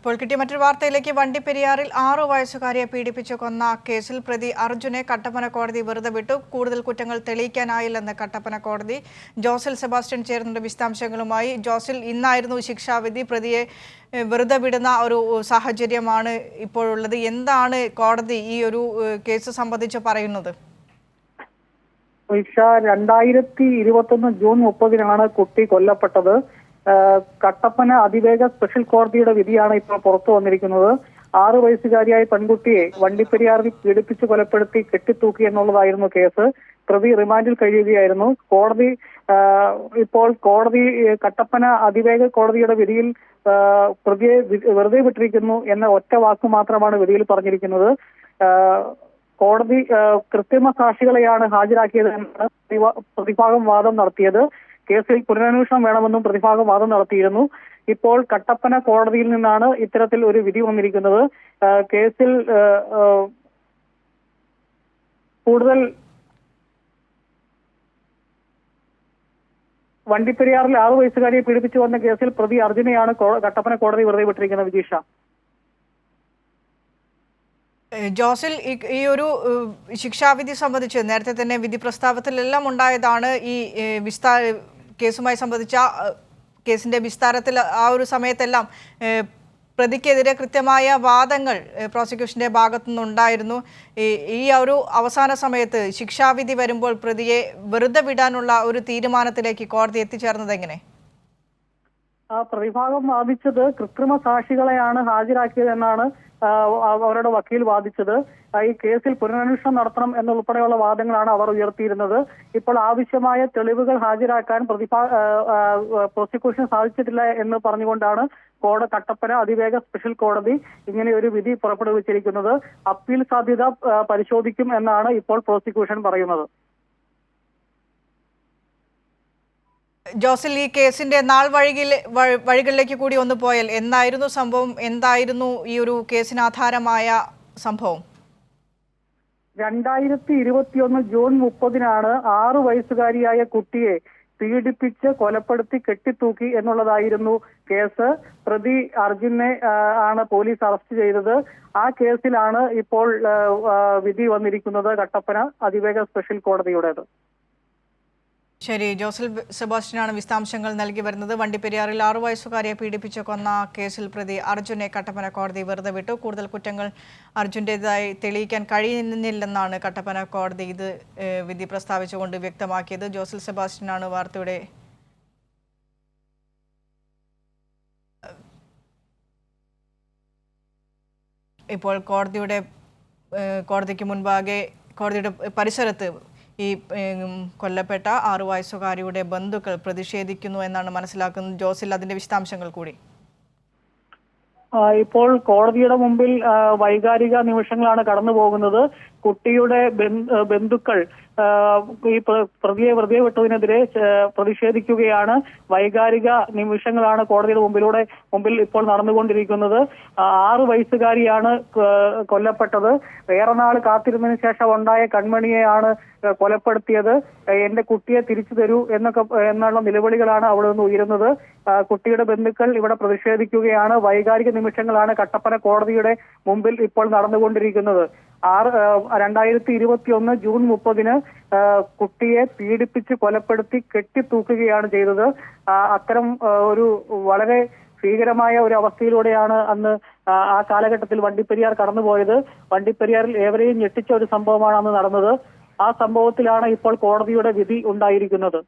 ഇപ്പോൾ കിട്ടിയ മറ്റൊരു വാർത്തയിലേക്ക്. വണ്ടിപ്പെരിയാറിൽ 6 വയസ്സുകാരിയെ പീഡിപ്പിച്ചു കൊന്ന കേസിൽ പ്രതി അർജുനെ കട്ടപ്പന കോടതി വെറുതെ വിട്ടു. കൂടുതൽ കുറ്റങ്ങൾ തെളിയിക്കാനായില്ലെന്ന് കട്ടപ്പന കോടതി. ജോസിൽ സെബാസ്റ്റ്യൻ ചേർന്നുണ്ട് വിശദാംശങ്ങളുമായി. ജോസിൽ, ഇന്നായിരുന്നു ശിക്ഷാവിധി. പ്രതിയെ വെറുതെ വിടുന്ന ഒരു സാഹചര്യമാണ് ഇപ്പോഴുള്ളത്. എന്താണ് കോടതി ഈ ഒരു കേസ് സംബന്ധിച്ച് പറയുന്നത്? 2021 ജൂൺ 30 കുട്ടി കൊല്ലപ്പെട്ടത്. കട്ടപ്പന അതിവേഗ സ്പെഷ്യൽ കോടതിയുടെ വിധിയാണ് ഇപ്പോൾ പുറത്തു വന്നിരിക്കുന്നത്. 6 വയസ്സുകാരിയായ പെൺകുട്ടിയെ വണ്ടിപ്പെരിയാറിൽ പീഡിപ്പിച്ച് കൊലപ്പെടുത്തി കെട്ടിത്തൂക്കി എന്നുള്ളതായിരുന്നു കേസ്. പ്രതി റിമാൻഡിൽ കഴിയുകയായിരുന്നു. കോടതി കട്ടപ്പന അതിവേഗ കോടതിയുടെ വിധിയിൽ പ്രതിയെ വെറുതെ വിട്ടിരിക്കുന്നു എന്ന ഒറ്റ വാക്ക് മാത്രമാണ് വിധിയിൽ പറഞ്ഞിരിക്കുന്നത്. കോടതി കൃത്രിമ സാക്ഷികളെയാണ് ഹാജരാക്കിയതെന്നാണ് പ്രതിഭാഗം വാദം നടത്തിയത്. കേസിൽ പുനരന്വേഷണം വേണമെന്നും പ്രതിഭാഗം വാദം നടത്തിയിരുന്നു. ഇപ്പോൾ കട്ടപ്പന കോടതിയിൽ നിന്നാണ് ഇത്തരത്തിൽ ഒരു വിധി വന്നിരിക്കുന്നത്. കേസിൽ കൂടുതൽ വണ്ടിപ്പെരിയാറിൽ 6 വയസ്സുകാരിയെ പീഡിപ്പിച്ചു വന്ന കേസിൽ പ്രതി അർജുനെയാണ് കട്ടപ്പന കോടതി വെറുതെ വിട്ടിരിക്കുന്നത്. വിജീഷ. ജോസിൽ, ഈ ഒരു ശിക്ഷാവിധി സംബന്ധിച്ച് നേരത്തെ തന്നെ വിധി പ്രസ്താവത്തിലെല്ലാം ഉണ്ടായതാണ്. ഈ കേസുമായി സംബന്ധിച്ച കേസിന്റെ വിസ്താരത്തിൽ ആ ഒരു സമയത്തെല്ലാം പ്രതിക്കെതിരെ കൃത്യമായ വാദങ്ങൾ പ്രോസിക്യൂഷന്റെ ഭാഗത്തുനിന്നുണ്ടായിരുന്നു. ഈ ഒരു അവസാന സമയത്ത് ശിക്ഷാവിധി വരുമ്പോൾ പ്രതിയെ വെറുതെ വിടാനുള്ള ഒരു തീരുമാനത്തിലേക്ക് കോടതി എത്തിച്ചേർന്നത് എങ്ങനെ? പ്രതിഭാഗം വാദിച്ചത് കൃത്രിമ സാക്ഷികളെയാണ് ഹാജരാക്കിയതെന്നാണ് അവരുടെ വക്കീൽ വാദിച്ചത്. ഈ കേസിൽ പുനരന്വേഷണം നടത്തണം എന്നുൾപ്പെടെയുള്ള വാദങ്ങളാണ് അവർ ഉയർത്തിയിരുന്നത്. ഇപ്പോൾ ആവശ്യമായ തെളിവുകൾ ഹാജരാക്കാൻ പ്രോസിക്യൂഷൻ സാധിച്ചിട്ടില്ല എന്ന് പറഞ്ഞുകൊണ്ടാണ് കട്ടപ്പന അതിവേഗ സ്പെഷ്യൽ കോടതി ഇങ്ങനെ ഒരു വിധി പുറപ്പെടുവിച്ചിരിക്കുന്നത്. അപ്പീൽ സാധ്യത പരിശോധിക്കും എന്നാണ് ഇപ്പോൾ പ്രോസിക്യൂഷൻ പറയുന്നത്. ജോസിൽ, ഈ കേസിന്റെ നാൾ വഴികളിലേക്ക് കൂടി ഒന്ന് പോയാൽ എന്നായിരുന്നു സംഭവം? എന്തായിരുന്നു ഈ ഒരു കേസിന് ആധാരമായ സംഭവം? 2021 ജൂൺ 30 6 വയസ്സുകാരിയായ കുട്ടിയെ പീഡിപ്പിച്ച് കൊലപ്പെടുത്തി കെട്ടിത്തൂക്കി എന്നുള്ളതായിരുന്നു കേസ്. പ്രതി അർജുനെ ആണ് പോലീസ് അറസ്റ്റ് ചെയ്തത്. ആ കേസിലാണ് ഇപ്പോൾ വിധി വന്നിരിക്കുന്നത് കട്ടപ്പന അതിവേഗ സ്പെഷ്യൽ കോടതിയുടേത്. ശരി, ജോസിൽ സെബാസ്റ്റ്യനാണ് വിശദാംശങ്ങൾ നൽകി വരുന്നത്. വണ്ടിപ്പെരിയാറിൽ 6 വയസ്സുകാരിയെ പീഡിപ്പിച്ചു കൊന്ന കേസിൽ പ്രതി അർജുനെ കട്ടപ്പന കോടതി വെറുതെ വിട്ടു. കൂടുതൽ കുറ്റങ്ങൾ അർജുൻ്റെതായി തെളിയിക്കാൻ കഴിയുന്നില്ലെന്നാണ് കട്ടപ്പന കോടതി ഇത് വിധി പ്രസ്താവിച്ചുകൊണ്ട് വ്യക്തമാക്കിയത്. ജോസിൽ സെബാസ്റ്റ്യനാണ് വാർത്തയുടെ ഇപ്പോൾ കോടതിക്ക് മുൻപാകെ കോടതിയുടെ പരിസരത്ത് ഈ കൊല്ലപ്പെട്ട 6 വയസ്സുകാരിയുടെ ബന്ധുക്കൾ പ്രതിഷേധിക്കുന്നു എന്നാണ് മനസ്സിലാക്കുന്നത്. ജോസിൽ, അതിന്റെ വിശദാംശങ്ങൾ കൂടി. ഇപ്പോൾ കോടതിയുടെ മുമ്പിൽ വൈകാരിക നിമിഷങ്ങളാണ് കടന്നു പോകുന്നത്. കുട്ടിയുടെ ബന്ധുക്കൾ ഈ പ്രതിയെ വെറുതെ വിട്ടതിനെതിരെ പ്രതിഷേധിക്കുകയാണ്. വൈകാരിക നിമിഷങ്ങളാണ് കോടതിയുടെ മുമ്പിൽ ഇപ്പോൾ നടന്നുകൊണ്ടിരിക്കുന്നത്. 6 വയസ്സുകാരിയാണ് കൊല്ലപ്പെട്ടത്. ഏറെ നാൾ കാത്തിരുന്നതിന് ശേഷം ഉണ്ടായ കൺമണിയെയാണ് കൊലപ്പെടുത്തിയത്. എന്റെ കുട്ടിയെ തിരിച്ചു തരൂ എന്നുള്ള നിലവിളികളാണ് അവിടെ നിന്ന് ഉയരുന്നത്. കുട്ടിയുടെ ബന്ധുക്കൾ ഇവിടെ പ്രതിഷേധിക്കുകയാണ്. വൈകാരിക നിമിഷങ്ങളാണ് കട്ടപ്പന കോടതിയുടെ മുമ്പിൽ ഇപ്പോൾ നടന്നുകൊണ്ടിരിക്കുന്നത്. 2021 ജൂൺ 30 കുട്ടിയെ പീഡിപ്പിച്ച് കൊലപ്പെടുത്തി കെട്ടിത്തൂക്കുകയാണ് ചെയ്തത്. അത്തരം ഒരു വളരെ ഭീകരമായ ഒരു അവസ്ഥയിലൂടെയാണ് അന്ന് ആ കാലഘട്ടത്തിൽ വണ്ടിപ്പെരിയാർ കടന്നുപോയത്. വണ്ടിപ്പെരിയാറിൽ ഏവരെയും ഞെട്ടിച്ച ഒരു സംഭവമാണ് അന്ന് നടന്നത്. ആ സംഭവത്തിലാണ് ഇപ്പോൾ കോടതിയുടെ വിധി ഉണ്ടായിരിക്കുന്നത്.